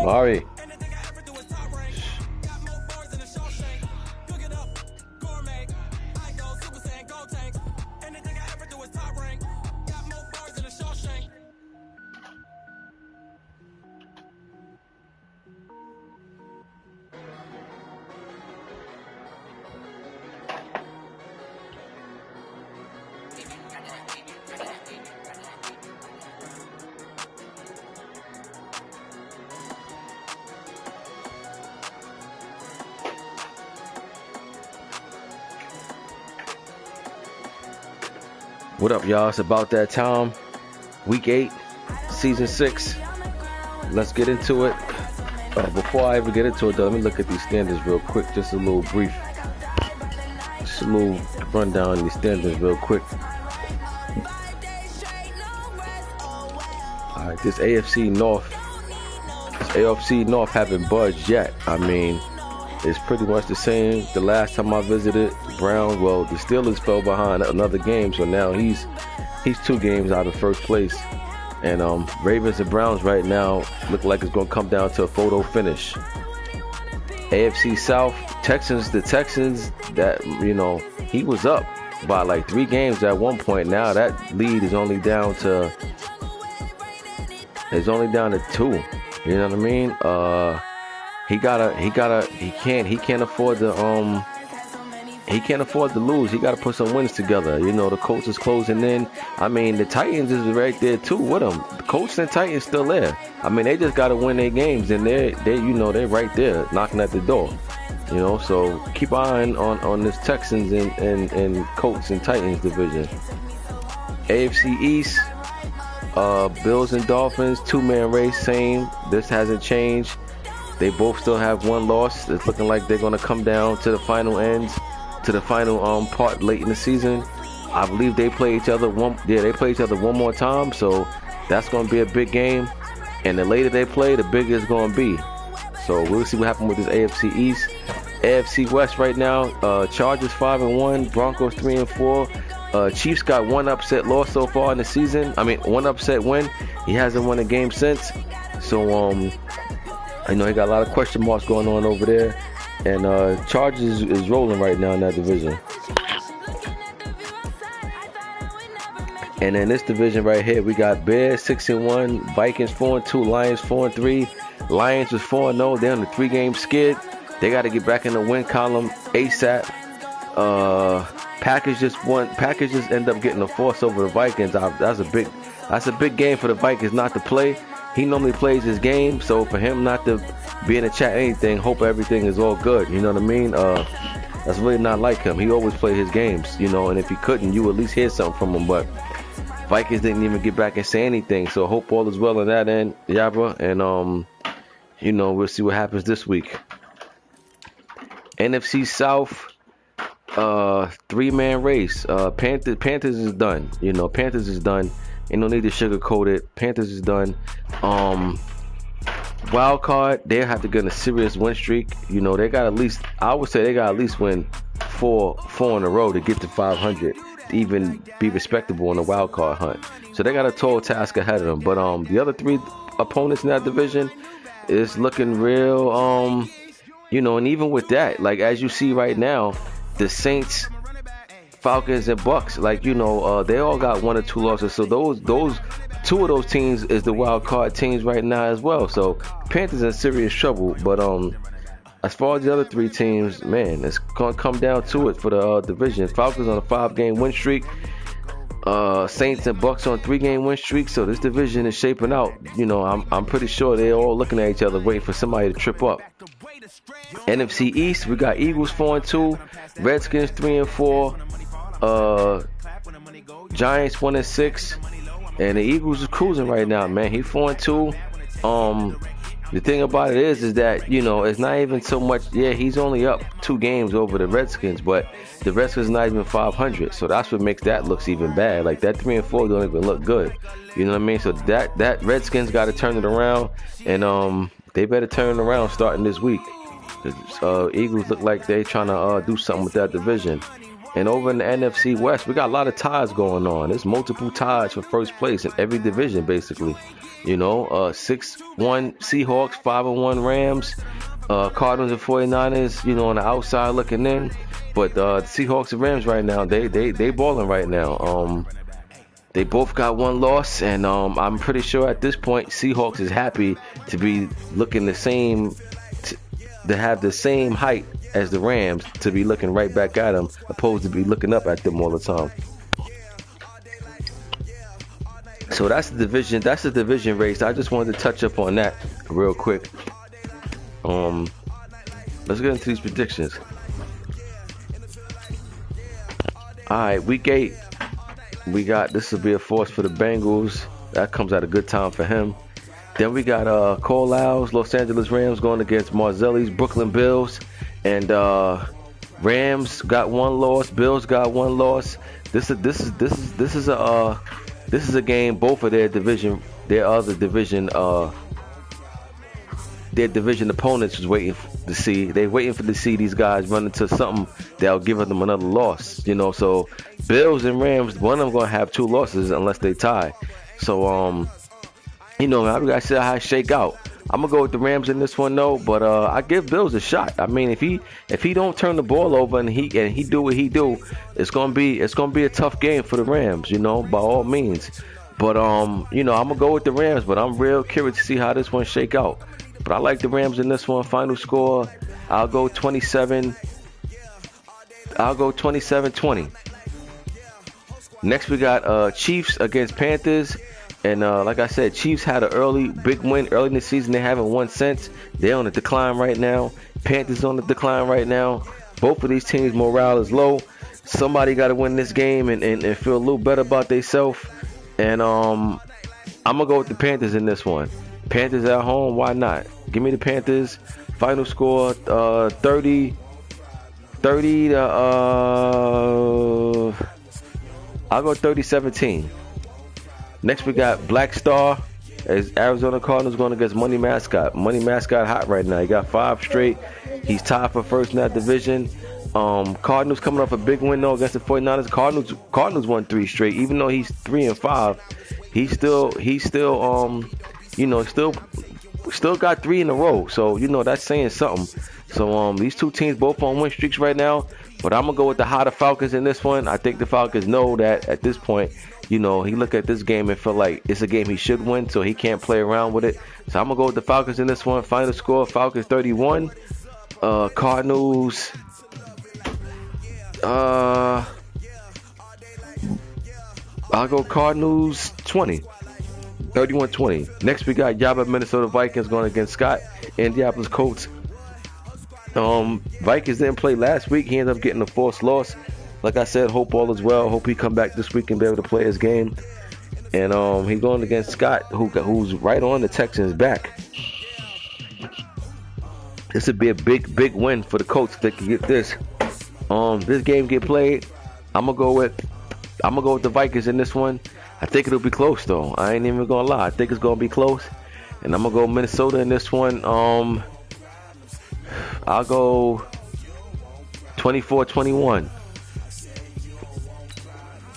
Mari. What up, y'all? It's about that time. Week 8, Season 6. Let's get into it. Before I ever get into it, though, let me look at these standards real quick. Just a little brief. Just a little rundown of these standards real quick. Alright, this AFC North haven't budged yet. I mean, it's pretty much the same. The last time I visited, Browns, well, the Steelers fell behind another game, so now he's 2 games out of first place. And Ravens and Browns right now look like it's going to come down to a photo finish. AFC South, the Texans, that, you know, he was up by like 3 games at one point. Now that lead is only down to 2. You know what I mean? He can't afford to lose. He got to put some wins together. You know, the Colts is closing in. I mean, the Titans is right there too with them. The Colts and Titans still there. I mean, they just got to win their games, and they're right there knocking at the door. You know, so keep an eye on this Texans and Colts and Titans division. AFC East, Bills and Dolphins, 2-man race, same. This hasn't changed. They both still have 1 loss. It's looking like they're going to come down to the final part late in the season. I believe they play each other one more time, so that's going to be a big game. And the later they play, the bigger it's going to be. So we'll see what happens with this AFC East. AFC West right now, Chargers 5-1, Broncos 3-4. Chiefs got 1 upset loss so far in the season. I mean, 1 upset win. He hasn't won a game since. So I know he got a lot of question marks going on over there. And Chargers is rolling right now in that division. And in this division right here, we got Bears 6-1, Vikings 4-2, Lions 4-3. Lions was 4-0. They're on the 3-game skid. They got to get back in the win column ASAP. Packers just end up getting a force over the Vikings. That's a big game for the Vikings not to play. He normally plays his game, so for him not to be in the chat anything, hope everything is all good. You know what I mean? That's really not like him. He always play his games, you know, and if he couldn't, you at least hear something from him. But Vikings didn't even get back and say anything, so hope all is well on that end, Yabba. And you know, we'll see what happens this week. NFC South, 3-man race. Panthers is done. You know, Panthers is done. Ain't no need to sugarcoat it. Panthers is done. Wild card, they have to get a serious win streak. You know, I would say they got at least win four in a row to get to 500 to even be respectable in the wild card hunt. So they got a tall task ahead of them. But the other 3 opponents in that division is looking real. You know, and even with that, like as you see right now, the Saints, Falcons, and Bucks, like, you know, they all got 1 or 2 losses. So those 2 of those teams is the wild card teams right now as well. So Panthers in serious trouble. But as far as the other 3 teams, man, it's gonna come down to it for the division. Falcons on a 5-game win streak. Saints and Bucks on 3-game win streak. So this division is shaping out. You know, I'm pretty sure they're all looking at each other, waiting for somebody to trip up. NFC East, we got Eagles 4-2, Redskins 3-4, Giants 1-6, and the Eagles is cruising right now, man. He 4-2. The thing about it is that, you know, it's not even so much. Yeah, he's only up 2 games over the Redskins, but the Redskins not even 500. So that's what makes that looks even bad. Like that 3-4 don't even look good. You know what I mean? So that Redskins got to turn it around, and they better turn it around starting this week. Eagles look like they trying to do something with that division. And over in the NFC West, we got a lot of ties going on. There's multiple ties for first place in every division, basically. 6-1 Seahawks, 5-1 Rams, Cardinals and 49ers, on the outside looking in. But the Seahawks and Rams right now, they balling right now. They both got one loss, and I'm pretty sure at this point Seahawks is happy to be looking the same, to have the same height as the Rams, to be looking right back at them, opposed to be looking up at them all the time. So that's the division. That's the division race. I just wanted to touch up on that real quick. Let's get into these predictions. All right, week 8. We got, this will be a force for the Bengals. That comes at a good time for him. Then we got Carlisle's Los Angeles Rams going against Marzelli's Brooklyn Bills, and Rams got one loss. Bills got one loss. This is a game. Both of their division opponents was waiting to see. They're waiting to see these guys run into something that'll give them another loss. So Bills and Rams, one of them gonna have 2 losses unless they tie. So I gotta see how it shake out. I'm gonna go with the Rams in this one though, but I give Bills a shot. I mean, if he don't turn the ball over and he do what he do, it's gonna be a tough game for the Rams. By all means. But I'm gonna go with the Rams, but I'm real curious to see how this one shake out. But I like the Rams in this one. Final score, I'll go 27. I'll go 27-20. Next we got Chiefs against Panthers. And like I said, Chiefs had an early big win early in the season. They haven't won since. They're on the decline right now. Panthers on the decline right now. Both of these teams' morale is low. Somebody got to win this game and feel a little better about themselves. And I'm going to go with the Panthers in this one. Panthers at home, why not? Give me the Panthers. Final score 30 to I'll go 30-17. Next we got Black Star as Arizona Cardinals going against Money Mascot. Money Mascot hot right now. He got 5 straight. He's tied for first in that division. Cardinals coming off a big win though against the 49ers. Cardinals won 3 straight. Even though he's 3-5, he's still got 3 in a row. So that's saying something. So these two teams both on win streaks right now. But I'm gonna go with the hotter Falcons in this one. I think the Falcons know that at this point, he look at this game and feel like it's a game he should win, so he can't play around with it. So I'm gonna go with the Falcons in this one. Final score: Falcons 31, Cardinals. I'll go Cardinals 20. 31-20. Next we got Yaba Minnesota Vikings going against Scott Indianapolis Colts. Vikings didn't play last week. He ended up getting a forced loss. Like I said, hope all is well. Hope he come back this week and be able to play his game. And he's going against Scott, who's right on the Texans' back. This would be a big win for the Colts if they can get this. This game get played. I'm gonna go with the Vikings in this one. I think it'll be close though. I ain't even gonna lie. I think it's gonna be close. And I'm gonna go Minnesota in this one. I'll go 24-21.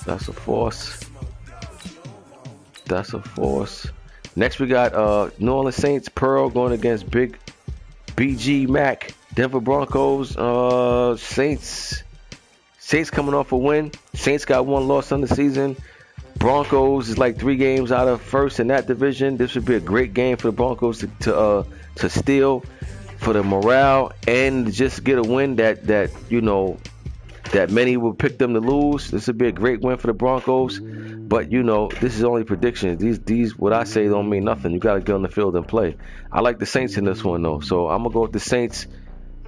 That's a force. Next we got New Orleans Saints Pearl going against Big BG Mac Denver Broncos. Saints coming off a win. Saints got 1 loss on the season. Broncos is like 3 games out of first in that division. This would be a great game for the Broncos to steal for the morale and just get a win that many will pick them to lose. This would be a great win for the Broncos. But this is only predictions. These what I say don't mean nothing. You got to get on the field and play. I like the Saints in this one though. So I'm gonna go with the Saints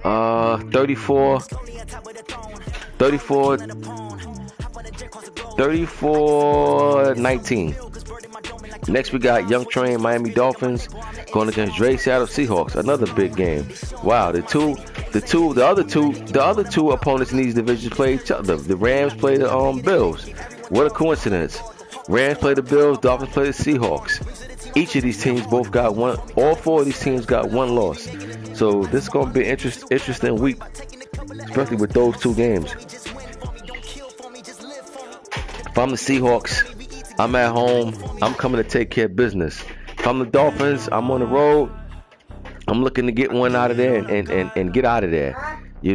34-19. Next we got Young Train Miami Dolphins going against Dre Seattle Seahawks. Another big game. Wow, the other two opponents in these divisions play each other. The Rams play the Bills. What a coincidence. Rams play the Bills, Dolphins play the Seahawks. Each of these teams both got one. All 4 of these teams got 1 loss. So this is going to be an interesting week, especially with those 2 games. If I'm the Seahawks, I'm at home. I'm coming to take care of business. If I'm the Dolphins, I'm on the road. I'm looking to get one out of there and get out of there. I'm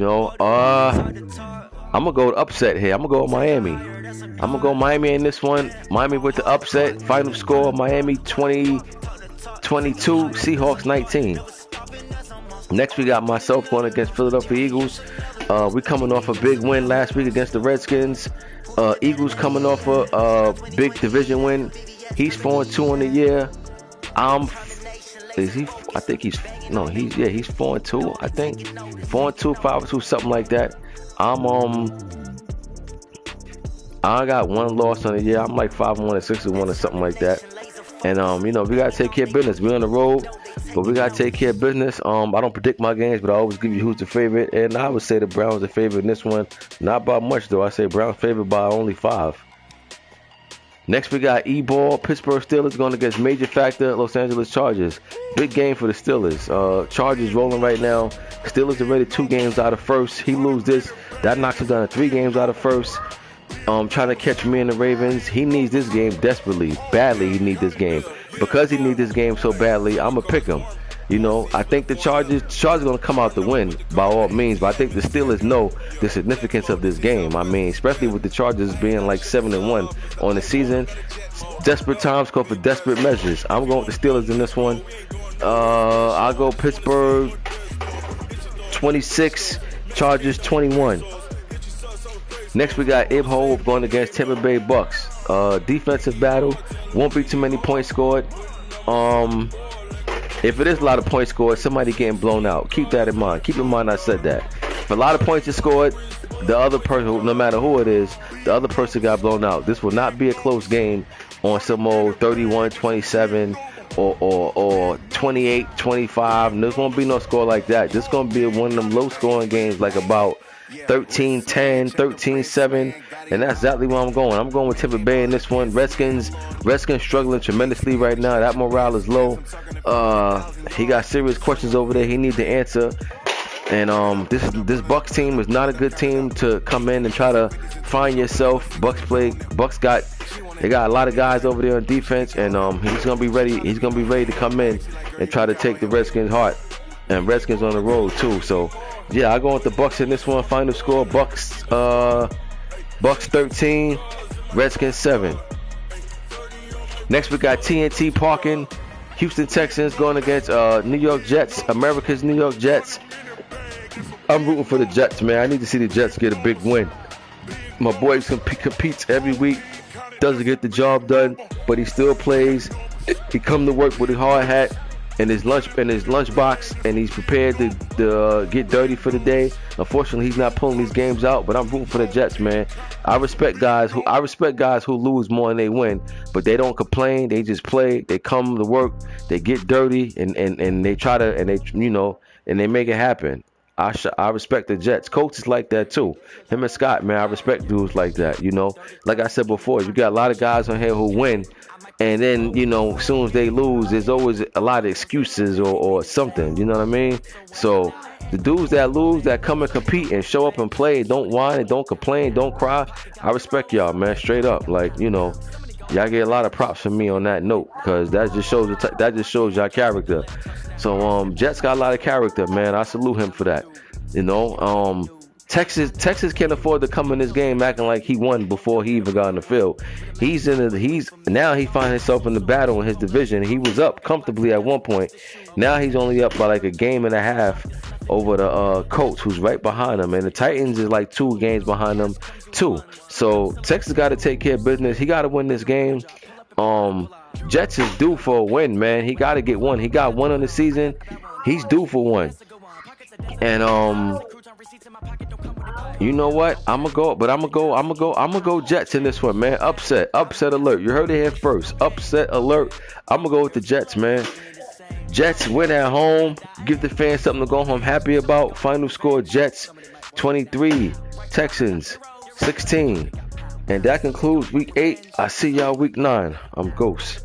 gonna go upset here. I'm gonna go with Miami. I'm gonna go Miami in this one. Miami with the upset. Final score: Miami 20-22, Seahawks 19. Next, we got myself going against Philadelphia Eagles. We coming off a big win last week against the Redskins. Eagles coming off a big division win. He's 4-2 on the year. Is he? I think he's 4-2. I think 4-2, 5-2, something like that. I got one loss on the year. I'm like 5-1 or 6-1 or something like that. And we gotta take care of business. We're on the road, but we gotta take care of business. I don't predict my games, but I always give you who's the favorite. And I would say the Browns are the favorite in this one. Not by much though. I say Browns favored by only 5. Next we got E-ball. Pittsburgh Steelers going against major factor Los Angeles Chargers. Big game for the Steelers. Chargers rolling right now. Steelers already 2 games out of first. He lose this, that knocks him down to 3 games out of first. Trying to catch me and the Ravens. He needs this game desperately, badly. He needs this game. Because he needs this game so badly, I'm gonna pick him. I think the Chargers gonna come out to win by all means, but I think the Steelers know the significance of this game. I mean, especially with the Chargers being like 7-1 on the season. Desperate times call for desperate measures. I'm going with the Steelers in this one. I'll go Pittsburgh 26, Chargers 21. Next, we got Ib Hove going against Tampa Bay Bucks. Defensive battle. Won't be too many points scored. If it is a lot of points scored, somebody getting blown out. Keep that in mind. Keep in mind I said that. If a lot of points is scored, the other person, no matter who it is, the other person got blown out. This will not be a close game on some old 31-27 or 28-25. There's won't be no score like that. This is going to be one of them low-scoring games, like about 13-10, 13-7, and that's exactly where I'm going. I'm going with Tampa Bay in this one. Redskins struggling tremendously right now. That morale is low. He got serious questions over there he needs to answer. And this Bucks team is not a good team to come in and try to find yourself. They got a lot of guys over there on defense, and he's gonna be ready. He's gonna be ready to come in and try to take the Redskins' heart. And Redskins on the road too. So yeah, I go with the Bucks in this one. Final score: Bucks 13, Redskins 7. Next we got TNT parking. Houston Texans going against New York Jets, America's New York Jets. I'm rooting for the Jets, man. I need to see the Jets get a big win. My boy competes every week, doesn't get the job done, but he still plays. He come to work with a hard hat and his lunch box, and he's prepared to get dirty for the day. Unfortunately, he's not pulling these games out, but I'm rooting for the Jets, man. I respect guys who lose more than they win, but they don't complain. They just play. They come to work. They get dirty, and they try to, and they make it happen. I respect the Jets. Coach is like that too. Him and Scott, man, I respect dudes like that. Like I said before, you got a lot of guys on here who win, and then as soon as they lose, there's always a lot of excuses or something. You know what I mean? So the dudes that lose, that come and compete and show up and play, don't whine and don't complain, don't cry. I respect y'all, man. Straight up, y'all get a lot of props from me on that note, because that just shows y'all character. So Jets got a lot of character, man. I salute him for that. Texas can't afford to come in this game acting like he won before he even got on the field. Now he finds himself in the battle in his division. He was up comfortably at one point. Now he's only up by like a game and a half over the Colts, who's right behind him, and the Titans is like 2 games behind them too. So Texas got to take care of business. He got to win this game. Jets is due for a win, man. He got to get one. He got one on the season. He's due for one. And you know what? I'm gonna go Jets in this one, man. Upset alert. You heard it here first. Upset alert. I'm gonna go with the Jets, man. Jets win at home. Give the fans something to go home happy about. Final score: Jets 23, Texans 16. And that concludes week 8. I see y'all week 9. I'm Ghost.